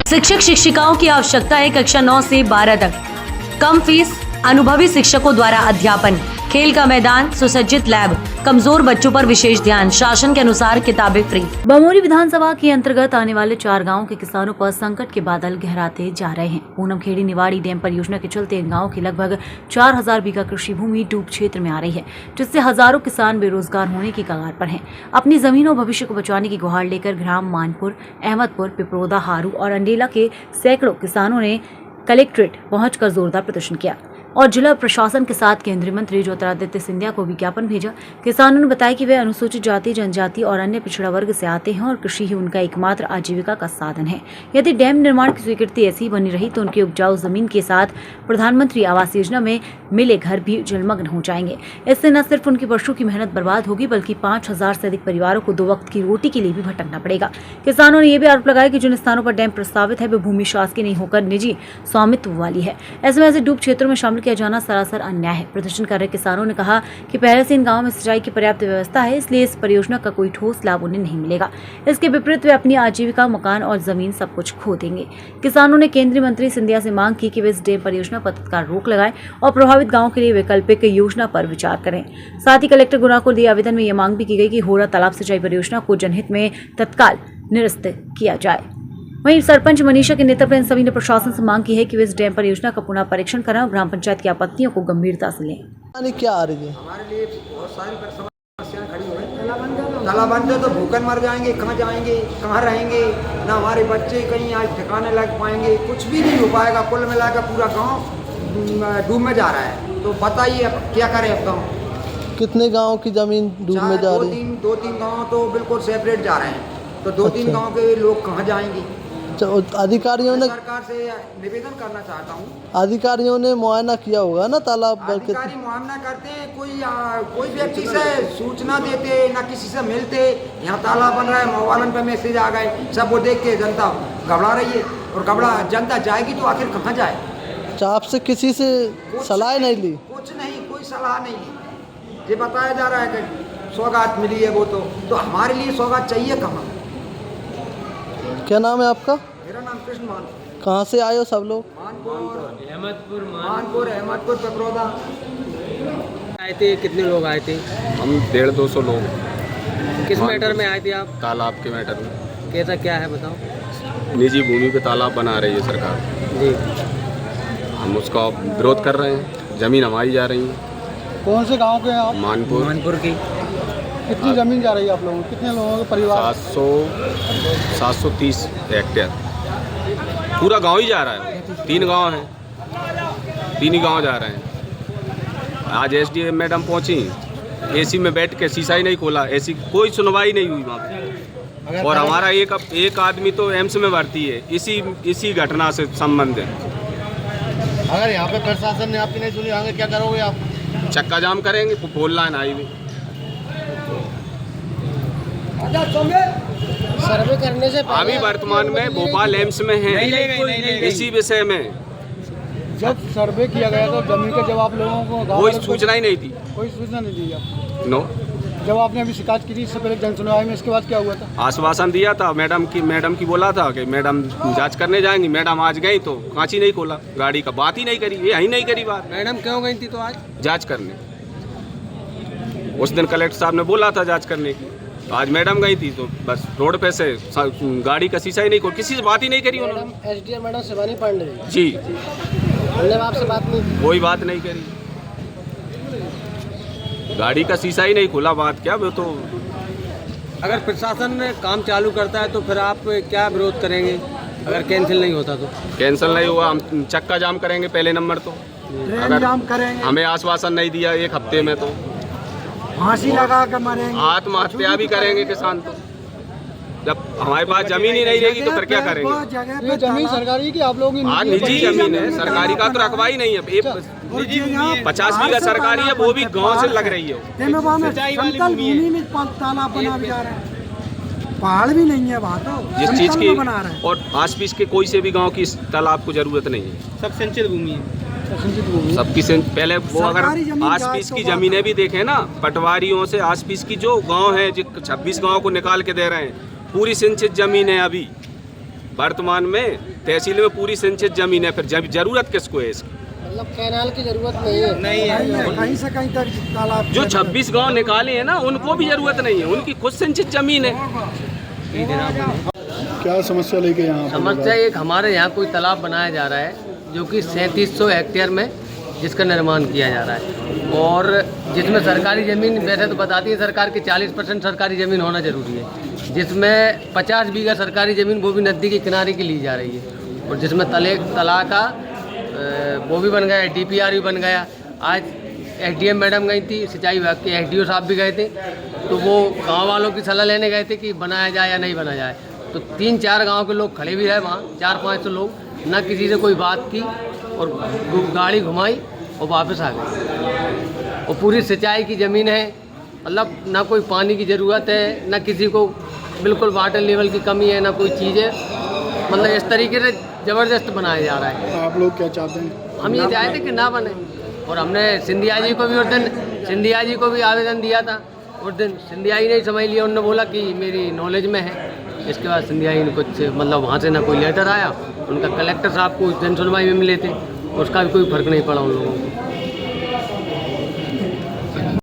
शिक्षक शिक्षिकाओं की आवश्यकता है कक्षा 9 से 12 तक। कम फीस, अनुभवी शिक्षकों द्वारा अध्यापन, खेल का मैदान, सुसज्जित लैब, कमजोर बच्चों पर विशेष ध्यान, शासन के अनुसार किताबें फ्री। बमोरी विधानसभा के अंतर्गत आने वाले 4 गांवों के किसानों पर संकट के बादल गहराते जा रहे हैं। पूनमखेड़ी निवाड़ी डैम परियोजना के चलते गांव की लगभग 4000 बीघा कृषि भूमि डूब क्षेत्र में आ रही है, जिससे हजारों किसान बेरोजगार होने की कगार पर हैं। अपनी जमीन और भविष्य को बचाने की गुहार लेकर ग्राम मानपुर, अहमदपुर, पिपरोदा, हारू और अंडेला के सैकड़ों किसानों ने कलेक्ट्रेट पहुंचकर जोरदार प्रदर्शन किया और जिला प्रशासन के साथ केंद्रीय मंत्री ज्योतिरादित्य सिंधिया को विज्ञापन भेजा। किसानों ने बताया कि वे अनुसूचित जाति, जनजाति और अन्य पिछड़ा वर्ग से आते हैं और कृषि ही उनका एकमात्र आजीविका का साधन है। यदि डैम निर्माण की स्वीकृति ऐसी बनी रही तो उनकी उपजाऊ जमीन के साथ प्रधानमंत्री आवास योजना में मिले घर भी जलमग्न हो जाएंगे। इससे न सिर्फ उनकी वर्षों की मेहनत बर्बाद होगी, बल्कि 5000 से अधिक परिवारों को 2 वक्त की रोटी के लिए भी भटकना पड़ेगा। किसानों ने यह भी आरोप लगाया कि जिन स्थानों पर डैम प्रस्तावित है वे भूमि शासकीय नहीं होकर निजी स्वामित्व वाली है। ऐसे में ऐसे डूब क्षेत्रों में शामिल किया जाना सरासर अन्याय है। प्रदर्शन कर रहे किसानों ने कहा कि पहले से इन गांवों में सिंचाई की पर्याप्त व्यवस्था है, इसलिए इस परियोजना का कोई ठोस लाभ उन्हें नहीं मिलेगा। इसके विपरीत वे अपनी आजीविका, मकान और जमीन सब कुछ खो देंगे। किसानों ने केंद्रीय मंत्री सिंधिया से मांग की कि वे इस डैम परियोजना पर तत्काल रोक लगाएं और प्रभावित गाँव के लिए वैकल्पिक योजना पर विचार करें। साथ ही कलेक्टर गुना को दिए आवेदन में यह मांग भी की गई कि होरा तालाब सिंचाई परियोजना को जनहित में तत्काल निरस्त किया जाए। वहीं सरपंच मनीषा के नेतृत्व में सभी ने प्रशासन से मांग की है कि वे इस डैम परियोजना का पुनः परीक्षण करें और ग्राम पंचायत की आपत्तियों को गंभीरता से लें। क्या आ रही है? हमारे लिए बहुत सारी समस्याएं खड़ी हुई हैं। तालाबंद है तो भूखन मर जाएंगे, कहाँ जाएंगे, कहाँ रहेंगे, ना हमारे बच्चे कहीं आज ठिकाने लग पाएंगे, कुछ भी नहीं हो पाएगा। कुल मिलाकर पूरा गाँव डूब में जा रहा है। तो बताइए अब क्या करें। अब गाँव कितने गाँव की जमीन डूब में जा रही है? 2-3 गाँव तो बिल्कुल सेपरेट जा रहे हैं। तो 2-3 गाँव के लोग कहाँ जाएंगे? अधिकारियों ने सरकार से निवेदन करना चाहता हूँ। अधिकारियों ने मुआयना किया होगा ना तालाब? अधिकारी मुआयना करते हैं, कोई व्यक्ति से सूचना देते, ना किसी से मिलते। यहाँ तालाब बन रहा है, मोबाइल पे मैसेज आ गए, सब वो देख के जनता घबरा रही है। और जनता जाएगी तो आखिर कहाँ जाए? आपसे किसी से सलाह नहीं ली? कुछ नहीं, कोई सलाह नहीं ली। ये बताया जा रहा है कि सौगात मिली है, वो तो हमारे लिए सौगात चाहिए कहाँ? क्या नाम है आपका? मेरा नाम कृष्ण मान। कहाँ से आए हो सब लोग? मानपुर, अहमदपुर, पिपरोदा आए थे। कितने लोग आए थे? हम 150-200 लोग। किस मैटर में आए थे आप? तालाब के मैटर में। कैसा क्या है बताओ। निजी भूमि पे तालाब बना रही है सरकार जी, हम उसका विरोध कर रहे हैं। जमीन हमारी जा रही है। कौन से गाँव के हैं आप? मानपुर की। कितनी जमीन जा रही है आप लोगों की? कितने लोगों के परिवार? 730 हेक्टेयर। पूरा गांव ही जा रहा है। 3 गांव हैं, 3 ही गांव जा रहे हैं। आज एसडीएम मैडम पहुंची, एसी में बैठ के शीशा ही नहीं खोला, ऐसी कोई सुनवाई नहीं हुई वहाँ पे। और हमारा एक आदमी तो एम्स में भर्ती है, इसी घटना से संबंध है। अगर यहाँ पे प्रशासन ने आपकी नहीं सुनी, आगे क्या करोगे आप? चक्का जाम करेंगे, फोर लाइन हाईवे। सर्वे करने से अभी वर्तमान में भोपाल एम्स में है इसी विषय में। जब सर्वे किया गया तो जमीन का जब आप लोगों को कोई सूचना ही नहीं थी। कोई सूचना नहीं दी आप? नो। जब आपने अभी शिकायत की थी इससे पहले जन सुनवाई में, इसके बाद क्या हुआ था? आश्वासन दिया था मैडम की बोला था कि मैडम जांच करने जाएंगी। मैडम आज गई तो कांच ही नहीं खोला, गाड़ी का बात ही नहीं करी, ये यही नहीं करी बात। मैडम क्यों गई थी तो आज? जांच करने। उस दिन कलेक्टर साहब ने बोला था जांच करने की, तो आज मैडम गई थी तो बस रोड पे से गाड़ी का शीशा ही नहीं खोल, किसी से बात ही नहीं करी उन्होंने। एसडीएम मैडम शिवानी पांडे जी, हमने आपसे बात नहीं की? कोई बात नहीं करी, गाड़ी का शीशा ही नहीं खोला। बात क्या, वो तो अगर प्रशासन काम चालू करता है तो फिर आप क्या विरोध करेंगे? अगर कैंसिल नहीं होता तो? कैंसिल नहीं हुआ हम चक्का जाम करेंगे पहले नंबर। तो अगर हमें आश्वासन नहीं दिया 1 हफ्ते में तो फांसी लगा कर मरेंगे, आत्महत्या भी करेंगे किसान। तो जब हमारे पास जमीन ही नहीं रहेगी तो फिर क्या करेंगे? ये जमीन सरकारी की आप लोगों की? हाँ, निजी जमीन है, सरकारी का तो रखवा ही नहीं है। 50 बीघा सरकारी है, वो भी गांव से लग रही है। पहाड़ भी नहीं है वहाँ तो, जिस चीज की और आसपास के कोई से भी गांव की इस तालाब को जरूरत नहीं है। सब सिंचित भूमि है। सबकी पहले वो अगर आसपास की जमीनें भी देखें ना, पटवारियों से आसपास की जो गांव है, 26 गांव को निकाल के दे रहे हैं, पूरी सिंचित जमीन है अभी। वर्तमान में तहसील में पूरी सिंचित जमीन है, फिर जरूरत किसको है इसकी? मतलब कैनाल की जरूरत नहीं है। कहीं से कहीं तक तालाब जो 26 गांव निकाले हैं ना, उनको भी जरूरत नहीं है, उनकी खुद सिंचित जमीन है। क्या समस्या लेके यहाँ समस्या एक हमारे यहाँ कोई तालाब बनाया जा रहा है जो कि 3700 हेक्टेयर में जिसका निर्माण किया जा रहा है, और जिसमें सरकारी ज़मीन वैसे तो बताती है सरकार की 40% सरकारी ज़मीन होना ज़रूरी है, जिसमें 50 बीघा सरकारी ज़मीन वो भी नदी के किनारे की ली जा रही है, और जिसमें तला का वो भी बन गया, DPR भी बन गया। आज SDM मैडम गई थी, सिंचाई विभाग के SDO साहब भी गए थे, तो वो गांव वालों की सलाह लेने गए थे कि बनाया जाए या नहीं बनाया जाए। तो 3-4 गांव के लोग खड़े भी रहे वहाँ, 400-500 लोग, ना किसी से कोई बात की और गाड़ी घुमाई और वापस आ गए। और पूरी सिंचाई की ज़मीन है, मतलब ना कोई पानी की ज़रूरत है, ना किसी को बिल्कुल वाटर लेवल की कमी है, ना कोई चीज़ है, मतलब इस तरीके से ज़बरदस्त बनाया जा रहा है। आप लोग क्या चाहते हैं? हम ये चाहते कि ना बने, और हमने सिंधिया जी को भी उस दिन सिंधिया जी को भी आवेदन दिया था। उस दिन सिंधिया जी ने समझ लिया, उन्होंने बोला कि मेरी नॉलेज में है। इसके बाद सिंधिया जी ने कुछ मतलब वहाँ से ना कोई लेटर आया, उनका कलेक्टर साहब को उस दिन सुनवाई में मिले थे, उसका भी कोई फ़र्क नहीं पड़ा उन लोगों को।